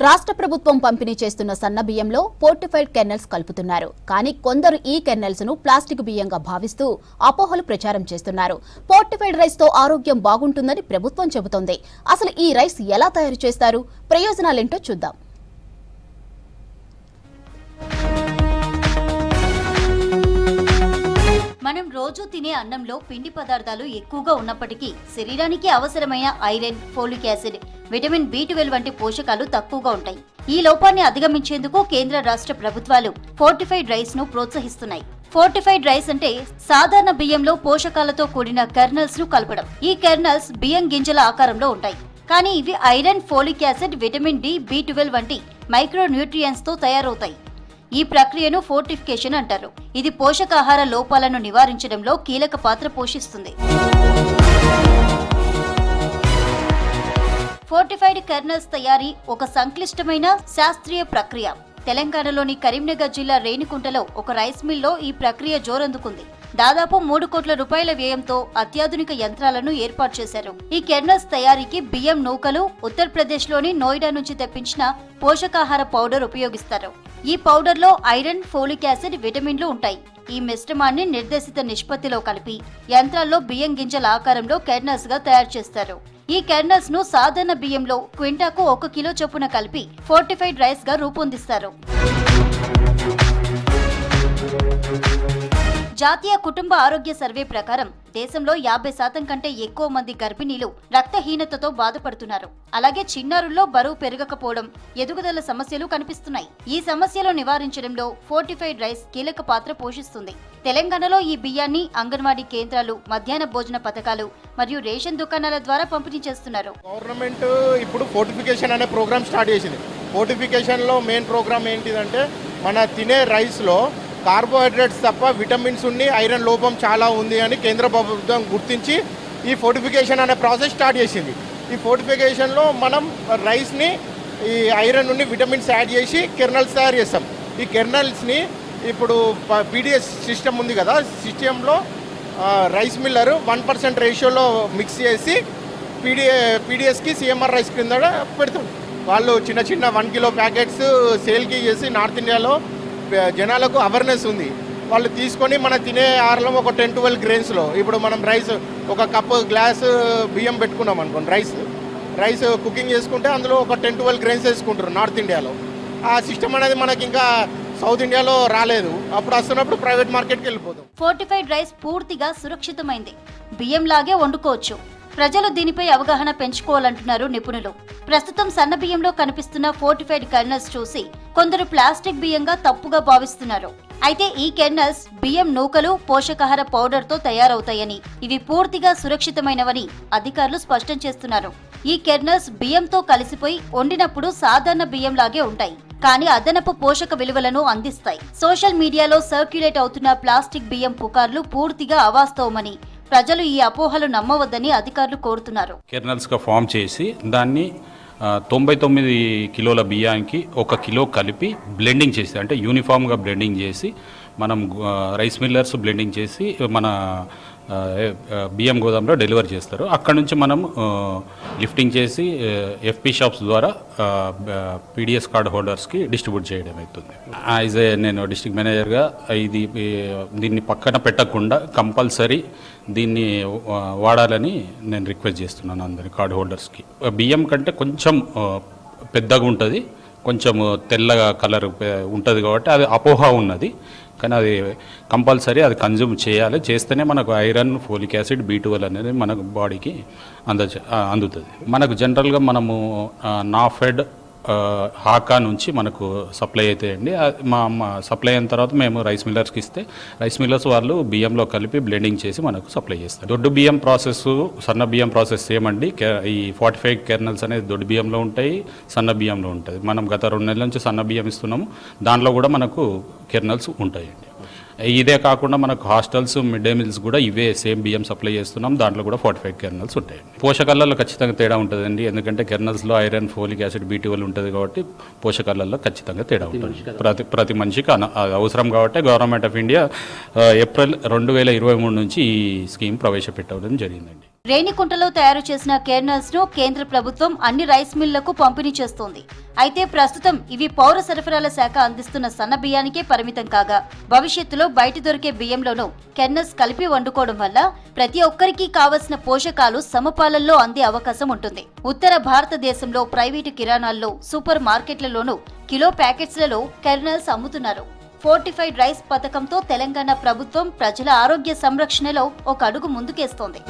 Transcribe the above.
రాష్ట్ర ప్రభుత్వం పంపిణీ చేస్తున్న సన్న బియ్యంలో ఫోర్టిఫైడ్ కెర్నల్స్ కలుపుతున్నారు. కానీ కొందరు ఈ కెర్నల్స్ ను ప్లాస్టిక్ బియ్యంగా భావిస్తూ అపోహలు ప్రచారం చేస్తున్నారు. ఫోర్టిఫైడ్ రైస్ తో ఆరోగ్యం బాగుంటుందని ప్రభుత్వం చెబుతోంది. అసలు ఈ రైస్ ఎలా తయారు చేస్తారు, ప్రయోజనాలేంటో చూద్దాం. మనం రోజు తినే అన్నంలో పిండి పదార్థాలు ఎక్కువగా ఉన్నప్పటికీ శరీరానికి అవసరమైన iron, folic acid, vitamin B12 వంటి పోషకాలు తక్కువగా ఉంటాయి. ఈ లోపాన్ని అధిగమించేందుకు కేంద్ర రాష్ట్ర ప్రభుత్వాలు ఫోర్టిఫైడ్ రైస్ ను ప్రోత్సహిస్తున్నాయి. ఫోర్టిఫైడ్ రైస్ అంటే సాధారణ బియ్యంలో పోషకాలతో కూడిన కెర్నల్స్ ను కలపడం. ఈ కెర్నల్స్ బియ్యం గింజల ఆకారంలో ఉంటాయి. కానీ ఇవి iron, folic acid, vitamin D, B12 వంటి మైక్రో న్యూట్రియంట్స్ తో తయారవుతాయి. ఈ ప్రక్రియను ఫోర్టిఫికేషన్ అంటారు. ఇది పోషకాహార లోపాలను నివారించడంలో కీలక పాత్ర పోషిస్తుంది. ఫోర్టిఫైడ్ కెర్నల్స్ తయారీ ఒక సంక్లిష్టమైన శాస్త్రీయ ప్రక్రియ. తెలంగాణలోని కరీంనగర్ జిల్లా రేణికుంటలో ఒక రైస్ మిల్లో ఈ ప్రక్రియ జోరందుకుంది. దాదాపు 3 కోట్ల రూపాయల వ్యయంతో అత్యాధునిక యంత్రాలను ఏర్పాటు చేశారు. ఈ కెర్నల్స్ తయారీకి బియ్యం నూకలు, ఉత్తరప్రదేశ్ లోని నోయిడా నుంచి తెప్పించిన పోషకాహార పౌడర్ ఉపయోగిస్తారు. ఈ పౌడర్ లో ఐరన్, ఫోలిక్ యాసిడ్, విటమిన్లు ఉంటాయి. ఈ మిశ్రమాన్ని నిర్దేశిత నిష్పత్తిలో కలిపి యంత్రాల్లో బియ్యం గింజల ఆకారంలో కెర్నల్స్ గా తయారు చేస్తారు. ఈ కెర్నల్స్ ను సాధారణ బియ్యంలో క్వింటాకు 1 కిలో చొప్పున కలిపి ఫోర్టిఫైడ్ రైస్ గా రూపొందిస్తారు. జాతీయ కుటుంబ ఆరోగ్య సర్వే ప్రకారం దేశంలో 50% కంటే ఎక్కువ మంది గర్భిణీలు రక్తహీనతతో బాధపడుతున్నారు. అలాగే చిన్నారుల్లో బరువు పెరగకపోవడం, ఎదుగుదల సమస్యలు కనిపిస్తున్నాయి. ఈ సమస్యలు నివారించడంలో ఫోర్టిఫైడ్ రైస్ కీలక పాత్ర పోషిస్తుంది. తెలంగాణలో ఈ బియ్యాన్ని అంగన్వాడీ కేంద్రాలు, మధ్యాహ్న భోజన పథకాలు మరియు రేషన్ దుకాణాల ద్వారా పంపిణీ చేస్తున్నారు. గవర్నమెంట్ ఇప్పుడు ఫోర్టిఫికేషన్ అనే ప్రోగ్రామ్ స్టార్ట్ చేసింది. ఫోర్టిఫికేషన్ లో మెయిన్ ప్రోగ్రామ్ ఏంటిదంటే మన తినే రైస్ లో కార్బోహైడ్రేట్స్ తప్ప విటమిన్స్ ఉండి ఐరన్ లోపం చాలా ఉంది అని కేంద్ర ప్రభుత్వం గుర్తించి ఈ ఫోర్టిఫికేషన్ అనే ప్రాసెస్ స్టార్ట్ చేసింది. ఈ ఫోర్టిఫికేషన్లో మనం రైస్ని ఈ ఐరన్ నుండి విటమిన్స్ యాడ్ చేసి కెర్నల్స్ తయారు చేస్తాం. ఈ కెర్నల్స్ని ఇప్పుడు పీడిఎస్ సిస్టమ్ ఉంది కదా, సిస్టంలో రైస్ మిల్లర్ 1% రేషియోలో మిక్స్ చేసి పీడిఎస్కి సిఎంఆర్ రైస్ కింద పెడతాం. వాళ్ళు చిన్న చిన్న 1 కిలో ప్యాకెట్స్ సేల్కి చేసి నార్త్ ఇండియాలో జనాలకు అవేర్నెస్ ఉంది. వాళ్ళు తీసుకొని మన తినే ఆహారంలో ఒక 10-12 గ్రెయిన్స్లో ఇప్పుడు మనం రైస్ ఒక కప్పు గ్లాస్ బియ్యం పెట్టుకున్నాం అనుకోండి, రైస్ కుకింగ్ చేసుకుంటే అందులో ఒక 10-12 గ్రెయిన్స్ వేసుకుంటారు నార్త్ ఇండియాలో. ఆ సిస్టమ్ అనేది మనకి ఇంకా సౌత్ ఇండియాలో రాలేదు. అప్పుడు వస్తున్నప్పుడు ప్రైవేట్ మార్కెట్కి వెళ్ళిపోతాం. ఫోర్టిఫైడ్ రైస్ పూర్తిగా సురక్షితమైంది. బియ్యం లాగే వండుకోవచ్చు. ప్రజలు దీనిపై అవగాహన పెంచుకోవాలంటున్నారు నిపుణులు. ప్రస్తుతం సన్న బియ్యంలో కనిపిస్తున్న ఫోర్టిఫైడ్ కెర్నల్స్ చూసి కొందరు ప్లాస్టిక్ బియ్యంగా తప్పుగా భావిస్తున్నారు. అయితే ఈ కెర్నల్స్ బియ్యం నూకలు, పోషకాహార పౌడర్ తో తయారవుతాయని, ఇవి పూర్తిగా సురక్షితమైనవని అధికారులు స్పష్టం చేస్తున్నారు. ఈ కెర్నల్స్ బియ్యంతో కలిసిపోయి వండినప్పుడు సాధారణ బియ్యం లాగే ఉంటాయి, కానీ అదనపు పోషక విలువలను అందిస్తాయి. సోషల్ మీడియాలో సర్క్యులేట్ అవుతున్న ప్లాస్టిక్ బియ్యం పుకార్లు పూర్తిగా అవాస్తవమని, ప్రజలు ఈ అపోహలు నమ్మవద్దని అధికారులు కోరుతున్నారు. కెర్నల్స్ గా ఫామ్ చేసి దాన్ని 99 కిలోల బియ్యానికి 1 కిలో కలిపి బ్లెండింగ్ చేసి, అంటే యూనిఫామ్గా బ్లెండింగ్ చేసి మనం రైస్ మిల్లర్స్ బ్లెండింగ్ చేసి మన బియ్యం గోదాంలో డెలివరీ చేస్తారు. అక్కడ నుంచి మనం లిఫ్టింగ్ చేసి FP షాప్స్ ద్వారా PDS కార్డ్ హోల్డర్స్కి డిస్ట్రిబ్యూట్ చేయడం అవుతుంది. నేను డిస్ట్రిక్ట్ మేనేజర్గా దీన్ని పక్కన పెట్టకుండా కంపల్సరీ దీన్ని వాడాలని నేను రిక్వెస్ట్ చేస్తున్నాను అందరి కార్డ్ హోల్డర్స్కి. బియ్యం కంటే కొంచెం పెద్దగా ఉంటుంది, కొంచెం తెల్లగా కలర్ ఉంటుంది కాబట్టి అది అపోహ ఉన్నది. కానీ అది కంపల్సరీ అది కన్జ్యూమ్ చేయాలి. చేస్తేనే మనకు ఐరన్, ఫోలిక్ యాసిడ్, B12 అనేది మనకు బాడీకి అందుతుంది. మనకు జనరల్గా మనము నాఫెడ్, హాకా నుంచి మనకు సప్లై అవుతాయండి. మా సప్లై అయిన తర్వాత మేము రైస్ మిల్లర్స్కి ఇస్తే రైస్ మిల్లర్స్ వాళ్ళు బియ్యంలో కలిపి బ్లెండింగ్ చేసి మనకు సప్లై చేస్తారు. దొడ్డు బియ్యం ప్రాసెస్, సన్న బియ్యం ప్రాసెస్ ఏమండి, ఈ 45 కెర్నల్స్ అనేది దొడ్డు బియ్యంలో ఉంటాయి, సన్న బియ్యంలో ఉంటుంది. మనం గత 2 నెలల నుంచి సన్న బియ్యం ఇస్తున్నాము, దాంట్లో కూడా మనకు కెర్నల్స్ ఉంటాయండి. ఇదే కాకుండా మనకు హాస్టల్స్, మిడ్ డే మీల్స్ కూడా ఇవే సేమ్ బియ్యం సప్లై చేస్తున్నాం, దాంట్లో కూడా 45 కెర్నల్స్ ఉంటాయి. పోషకాలలో ఖచ్చితంగా తేడా ఉంటుందండి, ఎందుకంటే కెర్నల్స్లో ఐరన్, ఫోలిక్ యాసిడ్, B12 ఉంటుంది కాబట్టి పోషకాలలో ఖచ్చితంగా తేడా ఉంటుంది. ప్రతి మనిషికి అవసరం కాబట్టి గవర్నమెంట్ ఆఫ్ ఇండియా ఏప్రిల్ 2023 నుంచి ఈ స్కీమ్ ప్రవేశపెట్టడం జరిగిందండి. రేణికుంటలో తయారు చేసిన కెర్నల్స్ ను కేంద్ర ప్రభుత్వం అన్ని రైస్ మిల్లులకు పంపిణీ చేస్తోంది. అయితే ప్రస్తుతం ఇవి పౌర సరఫరాల శాఖ అందిస్తున్న సన్న బియ్యానికే పరిమితం కాగా భవిష్యత్తులో బయట దొరికే బియ్యంలోనూ కెర్నల్స్ కలిపి వండుకోవడం వల్ల ప్రతి ఒక్కరికి కావలసిన పోషకాలు సమపాలల్లో అందే అవకాశం ఉంటుంది. ఉత్తర భారతదేశంలో ప్రైవేటు కిరాణాల్లో, సూపర్ మార్కెట్లలోనూ కిలో ప్యాకెట్స్లలో కెర్నల్స్ అమ్ముతున్నారు. ఫోర్టిఫైడ్ రైస్ పథకంతో తెలంగాణ ప్రభుత్వం ప్రజల ఆరోగ్య సంరక్షణలో ఒక అడుగు ముందుకేస్తోంది.